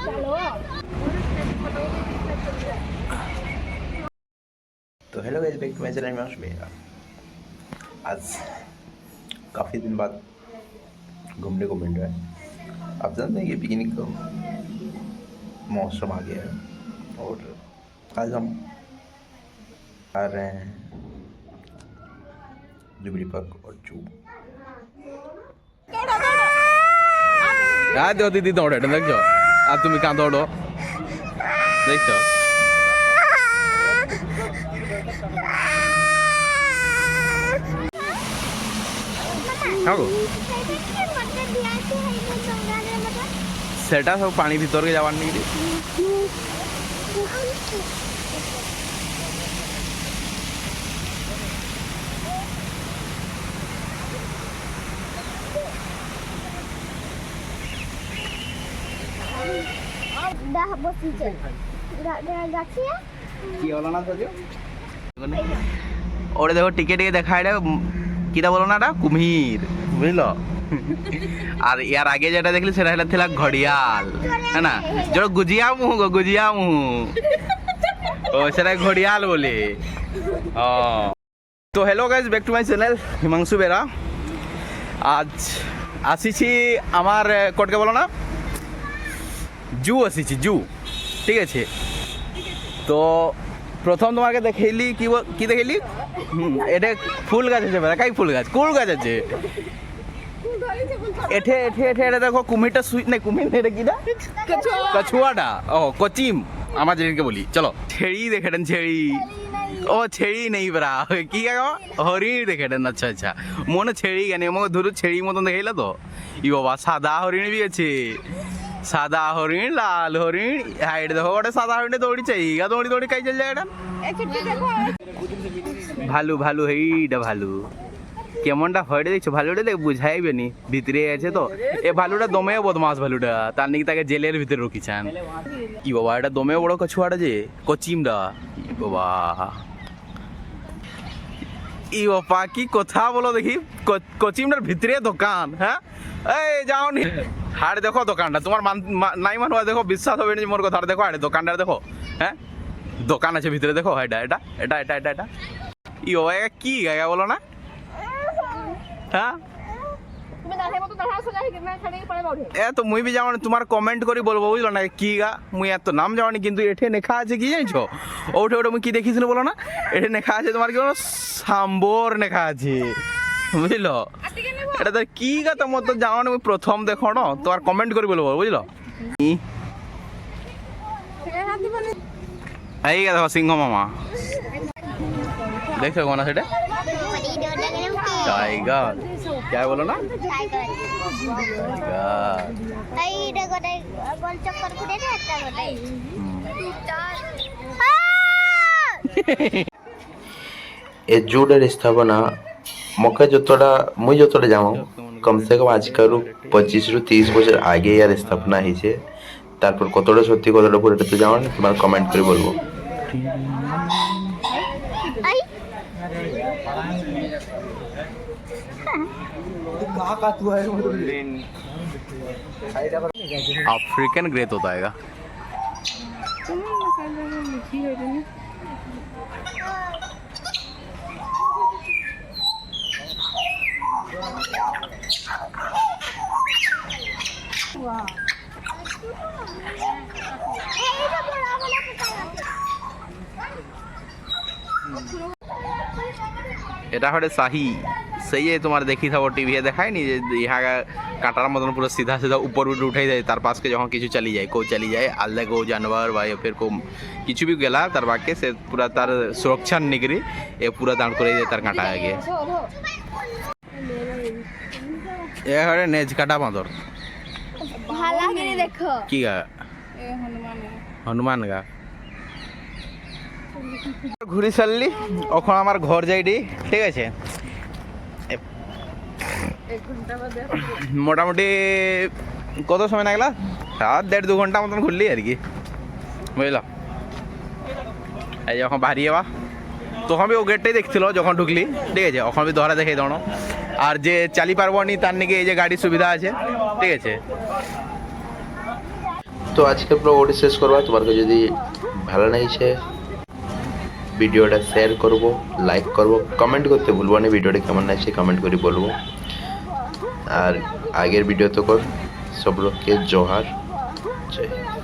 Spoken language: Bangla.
तो hello guys, back to my channel में मेरा आज काफ़ी दिन बाद घूमने को मिल रहा है। आप जानते हैं कि पिकनिक का मौसम आ गया है और आज हम आ रहे हैं जुबली पार्क और जू। दो दीदी दौड़े देख आज तुम क्या दौड़ो देख सेटा सब पानी भीतर के जावार नहीं dah bosije gachi ya কি হলো না তো ওরে দেখো টিকেটে দেখা এটা কিটা বলো না এটা কুমির বুঝলো আর ইয়ার আগে যেটা দেখলি সেটা হলো ছিল ঘড়িয়াল হ্যাঁ না যেটা গুজিয়া মুহু ও সেটা ঘড়িয়াল বলে ও তো hello guys back to my channel Himanshu Bera আজ আসিছি আমার কোটকে বলো না জু আসিছি জু ঠিক আছে তো প্রথম তোমাকে দেখাইলি কি দেখাইলি এটা ফুল গাছ আছে বেড়া কাই ফুল গাছ কুল গাছ আছে এঠে এঠে এঠে এটা দেখো কুমিরটা সুই নাই কুমির এটা কিটা কছুয়াটা ও কচিম আমার যেদিনকে বলি চলো ছেড়ি দেখেন ছেড়ি ও ছেড়ি নেই বেড়া কি হরিণ দেখেন আচ্ছা আচ্ছা মনে ছেড়ি কেন আমাকে ধরো ছেড়ি মতন দেখাইলা তো ই বাবা সাদা হরিণ বি আছে সাদা হরিণ লাল হরিণ হাইট দেখো গোটে সাদা হরিণে দৌড়িছে ইগা দৌড়ি দৌড়ি খাই চল যায় ভালু ভালু এইটা ভালু কেমনটা হয়ে দেখছো ভালুটা দেখ বুঝাইবে নি ভিতরে আছে তো এ ভালুটা দমে বদমাস ভালুটা তার নাকি তাকে জেলের ভিতরে রকিছান ই বাবা এটা দমে বড় কছুয়াটা যে কচিমটা ই বাবা ই বাবা কি কথা বলো দেখি কচিমটার ভিতরে দোকান হ্যাঁ এই যাও নি হাড়ে দেখো দোকানটা তোমার নাই মানুষ দেখো বিশ্বাস হবে না মোর কথা দেখো হাড়ে দোকানটা দেখো হ্যাঁ দোকান আছে ভিতরে দেখো এটা এটা এটা এটা এটা এটা ই ও কি গায়া বলো না হ্যাঁ এ তো মুই বি যাওয়ানি তোমার কমেন্ট করি বলবো বুঝলো না কি গা মুই এত নাম যাওয়ানি কিন্তু এঠে লেখা আছে কি জানিছো ওঠে ওটা মুই কি দেখিছিল বলো না এঠে লেখা আছে তোমার কি বলো সাম্বর লেখা আছে বুঝলো এটা তোর কি গা তোমার তো যাওয়ানি মুই প্রথম দেখো না তোমার কমেন্ট করি বলবো বুঝলো এই গা দেখো সিংহ মামা দেখছো কোনা সেটা টাইগার क्या बोलो ना ए जूडर स्थापना मके जतटा मुई जतटा जाऊँ कम से कम आजकल 25 रु 30 बছর आगे यार स्थापना হইছে তারপর কতটা সত্যি কতটা ভুল এটা তো জানো না তোমার কমেন্ট করে বলবো अफ्रीकन ग्रे तोता आएगा এটা হচ্ছে শাহি সেই যে তোমার দেখি থাকো টিভি দেখায়নি যে ইহা কাঁটার মতন পুরো सीधा सीधा ऊपर उठाई जाए तार पास के जहाँ किछु चली जाए को चली जाए आलदा को जानवर बा या फिर को किछु भी गेला तार बाके से पूरा तार सुरक्षा निकरी ए पूरा दांड कर दे तार कांटा आगे ए हरे नेज काटा बांदर भाला गिरी देखो की गा हनुमान गा ঘুরি সারলি এখন আমার ঘর যাইডি ঠিক আছে মোটামুটি কত সময় লাগলা 1.5-2 ঘন্টা মতন ঘুরলি আর কি বুঝল এই যখন বাহারি যাবা তখন বি ও গেটটাই দেখছিল যখন ঢুকলি ঠিক আছে এখন বি ধরা দেখাই দাও আর যে চালি পারবো নি তার নাকি এই যে গাড়ির সুবিধা আছে ঠিক আছে তো আজকের ব্লগ ওটি শেষ করবা। তোমাকে যদি ভালো লাগছে ভিডিওটা শেয়ার করবো, লাইক করবো, কমেন্ট করতে ভুলবো না ভিডিওটা কেমন লাগছে কমেন্ট করে বলবো। আর আগের ভিডিও তো কর সব লোককে জোহার, জয় হিন্দ।